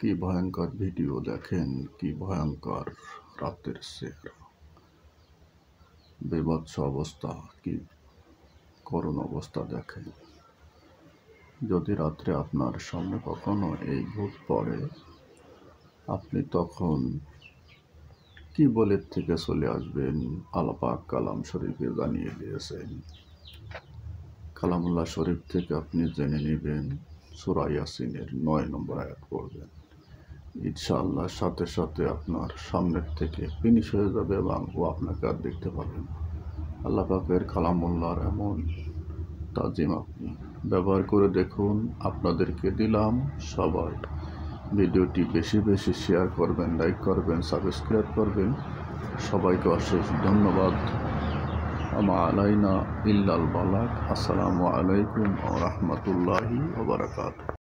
কি ভয়ঙ্কর ভিডিও দেখেন, কি ভয়ঙ্কর রাতের চেহারা, বীভৎস অবস্থা, কি করুণ অবস্থা দেখেন। যদি রাত্রে আপনার সামনে কখনো এই ভূত পড়ে, আপনি তখন কি বলে থেকে চলে আসবেন? আল্লাহ পাক কালাম শরীফে জানিয়ে দিয়েছেন। কালামুল্লাহ শরীফ থেকে আপনি জেনে নেবেন, সূরা ইয়াসিনের ৯ নম্বর আয়াত পড়বেন। ইনশাআল্লাহ সাথে সাথে আপনার সামনের থেকে ফিনিশ হয়ে যাবে এবং ও আপনাকে আর দেখতে পাবেন। আল্লাহ পাকের কালামুল্লাহর এমন তাজিম আপনি ব্যবহার করে দেখুন। আপনাদেরকে দিলাম, সবাই ভিডিওটি বেশি বেশি শেয়ার করবেন, লাইক করবেন, সাবস্ক্রাইব করবেন। সবাইকে অশেষ ধন্যবাদ। আমা আলাইনা ইল্লাল বালাগ। আসসালামু আলাইকুম ওয়া রাহমাতুল্লাহি ওয়া বারাকাতুহু।